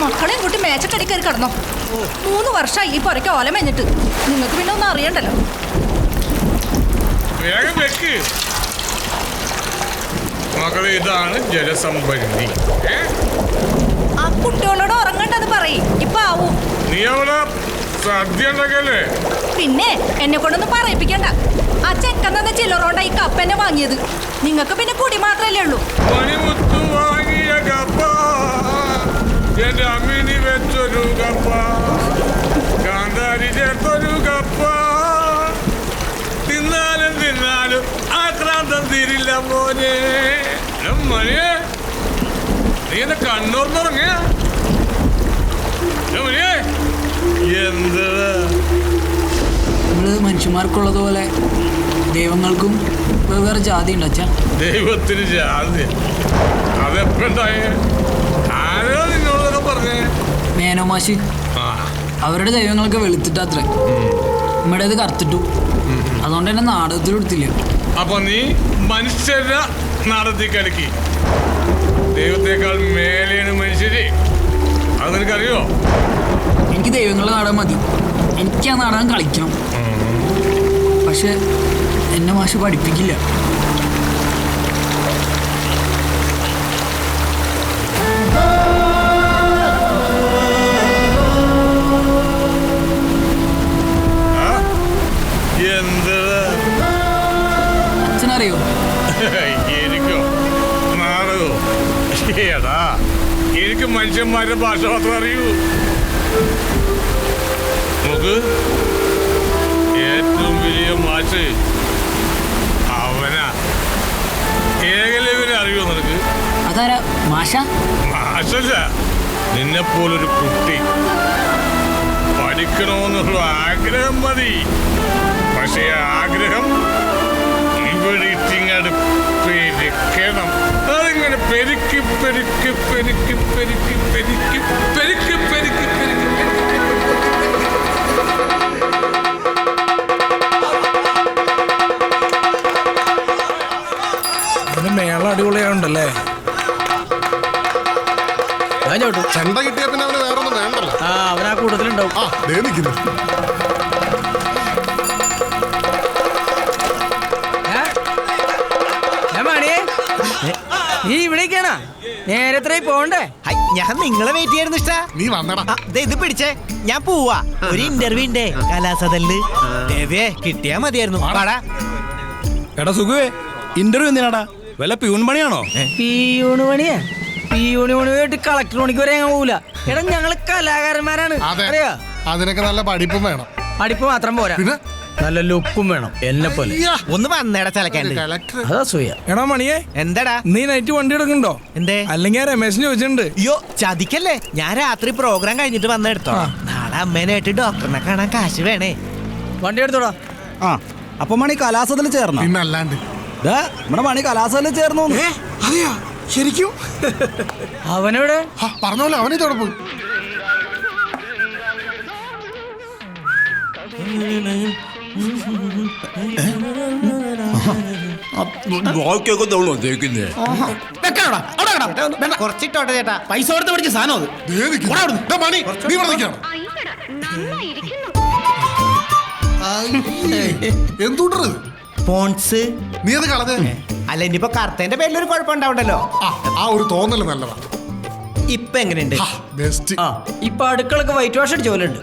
മക്കളെയും കൂട്ടി മേച്ചക്കടി കയറി കിടന്നോ. 3 വർഷമായി ഈ പുരയ്ക്ക് ഓല മേഞ്ഞിട്ട്. നിങ്ങൾക്ക് പിന്നെ ഒന്നും അറിയണ്ടല്ലോ. മകളെ, ഇതാണ് ജലസംഭരണി. ആ കുട്ടികളോട് ഉറങ്ങണ്ടെന്ന് പറയും. ഇപ്പൊ ആവും. നീ അവിടെ സദ്യ ഉണ്ടാക്കല്ലേ? പിന്നെ എന്നെ കൊണ്ടൊന്നും പറയിപ്പിക്കണ്ട. ആ ചെക്കൻ തന്ന ചില്ലറോണ്ട ഈ കപ്പ എന്നെ വാങ്ങിയത്. നിങ്ങൾക്ക് പിന്നെ കുടി മാത്രല്ലേ ഉള്ളൂ. മണിമുത്തു വാങ്ങിയ കപ്പ, എന്റെ അമ്മിനി വെച്ചൊരു കപ്പ, കാന്താരി ചേർത്തൊരു കപ്പ. തിന്നാലും തിന്നാലും ആക്രാന്തം തീരില്ല മോനെ. മണിയെ, നീ എന്നെ കണ്ണൂർന്നുറങ്ങിയ മണിയെ? എന്താ മനുഷ്യന്മാർക്കുള്ളതുപോലെ ദൈവങ്ങൾക്കും വേറെ ജാതി ഉണ്ട് അച്ഛാ? ദൈവത്തിന് ജാതി? അതെപ്പോണ്ടായേ? ആരോ നിന്നോടൊക്കെ പറഞ്ഞേ? മേനോമാശി. അവരുടെ ദൈവങ്ങളൊക്കെ വെളുത്തിട്ടത്രേ, നമ്മുടേത് കറുത്തിട്ടു. അതുകൊണ്ട് തന്നെ നാടകത്തിൽ എടുത്തില്ല. അപ്പൊ നീ മനുഷ്യരുടെ നാടകത്തിൽ കളിക്കി. ദൈവത്തെക്കാൾ മേലെയാണ് മനുഷ്യര്. അത് നിനക്കറിയോ? എനിക്ക് ദൈവങ്ങളുടെ നാടകം മതി. എനിക്ക് ആ നാടകം കളിക്കണം. പക്ഷെ എന്നെ മാഷ് പഠിപ്പിക്കില്ല. അച്ഛനറിയോ? എനിക്കോ നാടകോ? ഏടാ, എനിക്ക് മനുഷ്യന്മാരുടെ ഭാഷ മാത്രം അറിയൂ. നമുക്ക് ഏറ്റവും വലിയ മാഷ് അവനാ. ഏകലവനെ അറിയോ നിനക്ക്? അതാരാ മാഷ? മാഷല്ല, നിന്നെപ്പോലൊരു കുട്ടി. പഠിക്കണമെന്നുള്ള ആഗ്രഹം മതി. പക്ഷേ ആഗ്രഹം ഇവിടെ ഇട്ടിങ്ങാട് പെരുക്കണം. അതിങ്ങനെ പെരുക്കി പെരുക്കി പെരുക്കി പെരുക്കി പെരുക്കി പെരുക്കി പെരുക്കി പെരുക്കി മേള അടിപൊളിയായുണ്ടല്ലേ? ചെണ്ട കിട്ടിയ പിന്നെ അവന് വേറൊന്നും വേണ്ടല്ലോ. അവനാ കൂടുതലുണ്ടാവും. നീ ഇവിടേക്കാണാ? നേരത്തെ പോണ്ടേ? ഞാൻ നിങ്ങളെ വെയിറ്റ് ചെയ്യായിരുന്നു. ഇഷ്ട നീ വന്നടാ. ഇത് പിടിച്ചേ, ഞാൻ പോവാ. ഒരു ഇന്റർവ്യൂ ഉണ്ടേ കലാസദനില്. ദേവേ കിട്ടിയാ മതിയായിരുന്നു. എടാ സുഖുവേ, ഇന്റർവ്യൂ എന്തിനാടാ? വല്ല പ്യൂൺ പണിയാണോ? പിയൂണ് പണിയാ? പിയൂണ് പണി പോയിട്ട് കളക്ടർ പണിക്ക് വരെ ഞങ്ങൾ പോവില്ല. എടാ, ഞങ്ങള് കലാകാരന്മാരാണ്. അറിയാ? അതിനൊക്കെ നല്ല പഠിപ്പും വേണം. പഠിപ്പ് മാത്രം പോരാ, നല്ല ലുക്കും വേണം. എന്നെ പോലെ ഒന്ന് വന്നേടാ ചലക്കാണ്ട്. അതാ സൂയ. എടാ മണിയെ, എന്താടാ നീ നൈറ്റ് വണ്ടി എടുക്കണ്ടോ? എന്തേ? അല്ലെങ്കിൽ രമേശിന് ചോദിച്ചിട്ടുണ്ട്. അയ്യോ ചതിക്കല്ലേ, ഞാൻ രാത്രി പ്രോഗ്രാം കഴിഞ്ഞിട്ട് വന്നെടുത്തോ. നാളെ അമ്മേനായിട്ട് ഡോക്ടറിനെ കാണാൻ കാശ് വേണേ. വണ്ടി എടുത്തോടാ. അപ്പൊ മണി കലാസത്തിൽ ചേർന്നു? പിന്നല്ലാണ്ട് നമ്മുടെ മണി കലാസത്തിൽ ചേർന്നു. അതെയാ? ശരിക്കും? അവനെവിടെ? പറഞ്ഞോളൂ, അവനിതോടെ പോയി. കുറച്ചിട്ടോട്ടെ ചേട്ടാ, പൈസ കൊടുത്ത് പഠിച്ച സാധനം അത്. എന്തുണ്ടത്? പോൺസ്. നീ അത് കളഞ്ഞേ? അല്ല, ഇനിയിപ്പോ കറുത്തേന്റെ പേരിലൊരു കുഴപ്പമുണ്ടാവണ്ടല്ലോ. ആ ഒരു തോന്നല് നല്ലതാ. ഇപ്പൊ എങ്ങനെയുണ്ട്? ഇപ്പൊ അടുക്കളൊക്കെ വൈറ്റ് വാഷ് അടിച്ച പോലെ ഉണ്ട്.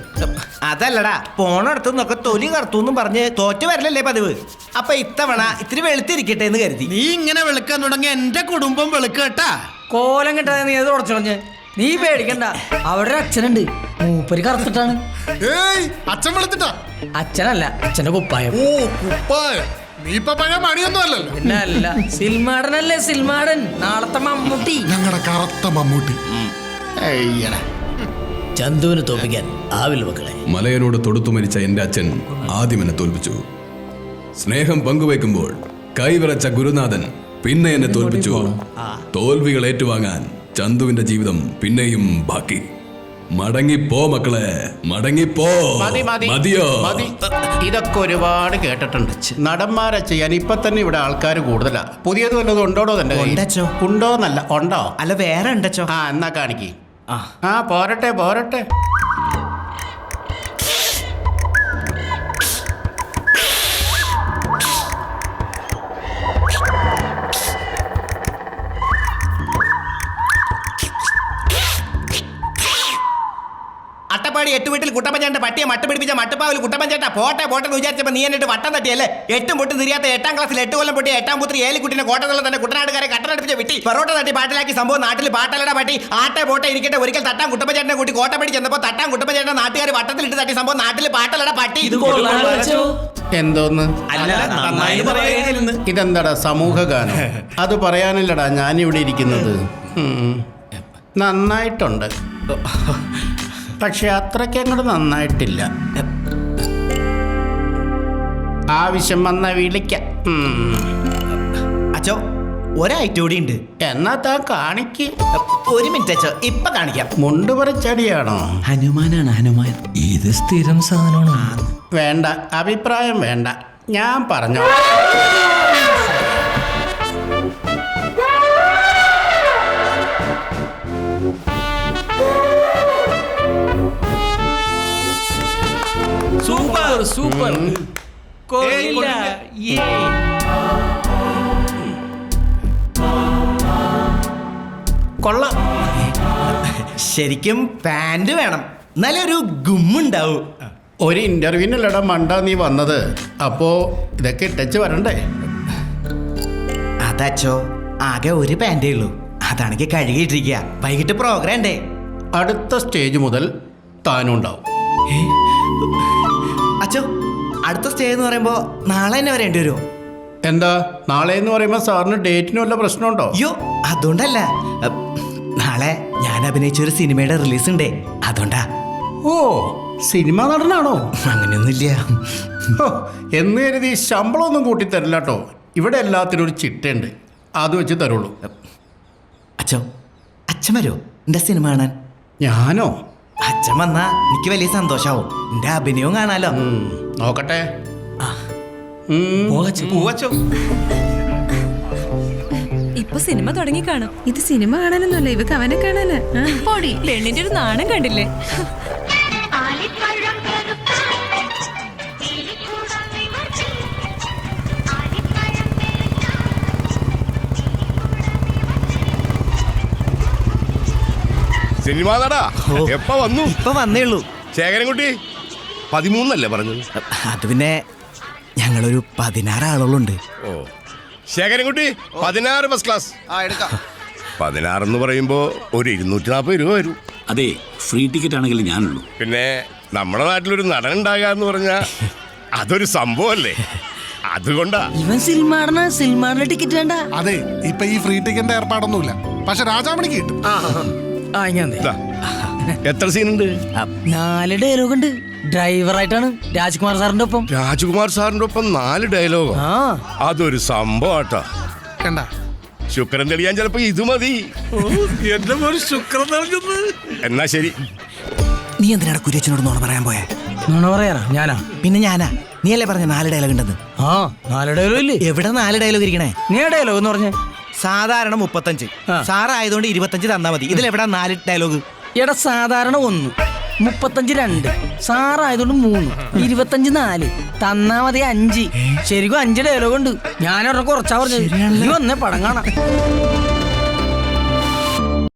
അതല്ലടാ, പോണടുത്ത് നിന്നൊക്കെ തൊലി കറുത്തു പറഞ്ഞ് തോറ്റു വരലല്ലേ പതിവ്. അപ്പൊ ഇത്തവണ ഇത്തിരി വെളുത്തിരിക്കട്ടെ എന്ന് കരുതി. നീ ഇങ്ങനെ വെളുക്കാൻ തുടങ്ങിയ എന്റെ കുടുംബം വെളുക്കട്ടാ. കോലം കിട്ടാതെ നീ അത് ഉടച്ചോളഞ്ഞ്. നീ പേടിക്കണ്ട, അവിടെ ഒരു അച്ഛനുണ്ട്. മൂപ്പര് കറുത്തിട്ടാണ്. അച്ഛൻ വെളുത്തിട്ടാ? അച്ഛനല്ല, അച്ഛന്റെ കുപ്പായം. ഓ, കുപ്പായം. നീ ഇപ്പൊ പഴയ മണിയൊന്നും അല്ലല്ലോ. പിന്നെ അല്ല, സിൽമാടനല്ലേ സിൽമാടൻ, നാളത്തെ മമ്മൂട്ടി. ഞങ്ങളുടെ കറുത്ത മമ്മൂട്ടി. ചന്തുവിനെ തോൽപ്പിക്കാൻ ആവില്ല മക്കളെ. മലയനോട് തൊടുത്തു മരിച്ച എന്റെ അച്ഛൻ ആദ്യം എന്നെ തോൽപ്പിച്ചു. സ്നേഹം പങ്കുവയ്ക്കുമ്പോൾ കൈവിറച്ച ഗുരുനാഥൻ പിന്നെ എന്നെ തോൽപ്പിച്ചു. തോൽവികൾ ഏറ്റുവാങ്ങാൻ ചന്തുവിന്റെ ജീവിതം പിന്നെയും ബാക്കി. മടങ്ങിപ്പോ മക്കളെ, മടങ്ങിപ്പോ. മതി മതി മതിയോ? മതി. ഇതൊക്കെ ഒരുപാട് കേട്ടിട്ടുണ്ട്. നടന്മാരെ ചെയ്യാൻ ഇപ്പൊ തന്നെ ഇവിടെ ആൾക്കാർ കൂടുതലാ. പുതിയത് വല്ലതും ഉണ്ടോടോ തന്നെ? ഉണ്ടച്ചോ. ഉണ്ടോന്നല്ല, ഉണ്ടോ? അല്ല വേറെ ഉണ്ടച്ചോ. ആ എന്നാ കാണിക്ക്. ആ പോരട്ടെ പോരട്ടെ. അട്ടപ്പാടി 8 വീട്ടിൽ കുട്ടപ്പഞ്ചേട്ട പട്ടിയെ മട്ട് പിടിപ്പിച്ച മട്ടുപ്പാവിൽ കുട്ടപ്പഞ്ചേട്ട പോട്ടെ പോട്ടെ എന്ന് വിചാരിച്ചപ്പോ നീ എന്നിട്ട് വട്ടം തട്ടിയല്ലേ? 8 പൊട്ടും തിരിയാത്ത 8ാം ക്ലാസ്സിൽ 8 കൊല്ലം പൊട്ടിയ 8ാം പുത്രി ഏലിക്കുട്ടിനെ കോട്ടത്തുള്ള തന്നെ കുട്ടനാട്ടുകാരെ കട്ടനടിപ്പിച്ച വിട്ടി പെറോട്ട തട്ടി പാട്ടിലാക്കി സംഭവം നാട്ടിൽ പാട്ടലട പട്ടി ആട്ടെ പോട്ടെ ഇരിക്കട്ടെ. ഒരിക്കൽ തട്ടാൻ കുട്ടപ്പഞ്ചേട്ടനെ കൂട്ടി കോട്ടപ്പടി ചെന്നപ്പോ തട്ടാൻ കുട്ടപ്പഞ്ചേട്ടനെ നാട്ടുകാർ വട്ടത്തിലിട്ട് തട്ടി സംഭവം നാട്ടിൽ പാട്ടലട പട്ടി. എന്തോന്ന്? ഇതെന്താടാ സമൂഹ ഗാനം? അത് പറയാനല്ലടാ ഞാനിവിടെ ഇരിക്കുന്നത്. നന്നായിട്ടുണ്ട്, പക്ഷെ അത്രയ്ക്ക് അങ്ങോട്ട് നന്നായിട്ടില്ല. ആവശ്യം വന്ന വിളിക്കാം. അച്ചോ ഒരൈറ്റം കൂടി ഉണ്ട്. എന്നാ താൻ കാണിക്ക്. ഒരു മിനിറ്റ് അച്ചോ, ഇപ്പൊ കാണിക്കാം. മുണ്ട് പറിച്ചടിയാണോ? ഹനുമാനാണ് ഹനുമാൻ. ഇത് സ്ഥിരം സാധനമാണ്. വേണ്ട, അഭിപ്രായം വേണ്ട, ഞാൻ പറഞ്ഞോ. Super super. കൊള്ളാം. ശരിക്കും പാന്റ് വേണം, എന്നാലേ ഒരു ഗുമ്മുണ്ടാവും. ഒരു ഇന്റർവ്യൂവിനല്ലടാ മണ്ട നീ വന്നത്. അപ്പോ ഇതൊക്കെ ഇട്ടച്ച് വരണ്ടേ? അതച്ചോ ആകെ ഒരു പാൻറ്റേ ഉള്ളൂ, അതാണെങ്കിൽ കഴുകിയിട്ടിരിക്കുക. വൈകിട്ട് പ്രോഗ്രാം ഉണ്ടേ. അടുത്ത സ്റ്റേജ് മുതൽ താനും ഉണ്ടാവും. അച്ചോ അടുത്ത സ്റ്റേ എന്ന് പറയുമ്പോ നാളെ തന്നെ വരേണ്ടി വരുമോ? എന്താ നാളെ എന്ന് പറയുമ്പോൾ സാറിന് ഡേറ്റിന് വല്ല പ്രശ്നമുണ്ടോ? അയ്യോ അതുകൊണ്ടല്ല, നാളെ ഞാൻ അഭിനയിച്ചൊരു സിനിമയുടെ റിലീസ് ഉണ്ടേ, അതുകൊണ്ടാ. ഓ, സിനിമ നടനാണോ? അങ്ങനെയൊന്നുമില്ല. ഹോ, എന്ന് കരുതി ശമ്പളമൊന്നും കൂട്ടിത്തരില്ല കേട്ടോ. ഇവിടെ എല്ലാത്തിനും ഒരു ചിട്ടയുണ്ട്, അത് വെച്ച് തരുള്ളൂ. അച്ഛോ അച്ഛൻ വരുമോ എന്റെ സിനിമ കാണാൻ? ഞാനോ? അച്ഛൻ വന്നാ എനിക്ക് വലിയ സന്തോഷാവും, എന്റെ അഭിനയവും കാണാലോ. നോക്കട്ടെ. പൂവച്ചോ ഇപ്പൊ സിനിമ തുടങ്ങി കാണും. ഇത് സിനിമ കാണാനൊന്നുമല്ല, ഇവക്ക് അവനെ കാണാനാ. പൊടി പെണ്ണിന്റെ ഒരു നാണം കണ്ടില്ലേ? സിനിമ നടാ എപ്പ വന്നു? ഇപ്പൊ വന്നേ ഉള്ളൂ. ശേഖരൻകുട്ടി 13 പറഞ്ഞത്? അത് പിന്നെ ഞങ്ങളൊരു 16 ആളുകളുണ്ട്. ഓ ശേഖരൻകുട്ടി 16 ഫസ്റ്റ് ക്ലാസ്. 16 എന്ന് പറയുമ്പോ ഒരു 240 രൂപ വരും. അതെ, ഫ്രീ ടിക്കറ്റ് ആണെങ്കിൽ ഞാനുള്ളൂ. പിന്നെ നമ്മുടെ നാട്ടിലൊരു നടൻ ഉണ്ടാകുക എന്ന് പറഞ്ഞാ അതൊരു സംഭവല്ലേ, അതുകൊണ്ടാ. ഇവൻ സിനിമ ടിക്കറ്റ് വേണ്ട. അതെ, ഇപ്പൊ ഈ ഫ്രീ ടിക്കറ്റിന്റെ ഏർപ്പാടൊന്നുമില്ല, പക്ഷെ രാജാമണിക്ക് കിട്ടും. ദാ, എത്ര സീനുണ്ട്? 4 ഡയലോഗ് ഉണ്ട്. ഡ്രൈവറായിട്ടാണ് രാജ്കുമാർ സാറിന്റെ ഒപ്പം. രാജ്കുമാർ സാറിന്റെ ഒപ്പം 4 ഡയലോഗോ? അതൊരു സംഭവട്ടാ. കണ്ട ശുക്രൻ തെളിയാൻ ചിലപ്പോ ഇത് മതി. എന്റെ ഒരു ശുക്രൻ നൽകുന്നത്. എന്നാ ശരി. നീ എന്തിനാണ് കുര്യച്ചനോട് നോണ പറയാൻ പോയെ? നോണ പറയാനാ ഞാനാ? പിന്നെ ഞാനാ. നീ അല്ലേ പറഞ്ഞ 4 ഡയലോഗ് ഉണ്ടെന്ന്? 4 ഡയലോഗ് ഇല്ലേ? എവിടെ 4 ഡയലോഗ് ഇരിക്കണേ? നീ ഡയലോഗ് എന്ന് പറഞ്ഞേ? സാധാരണ 35, സാറായതുകൊണ്ട് 25 തന്നാ മതി. ഇതിലെവിടാ 4 ഡയലോഗ്? എടാ സാധാരണ 1, 35 2, സാറായതുകൊണ്ട് 3, 25 4, തന്നാ മതി 5. ശരിക്കും 5 ഡയലോഗ് ഉണ്ട്. ഞാനൊരെണ്ണം കുറച്ചാ പറഞ്ഞത്. നീ വന്നേ പടം കാണാം.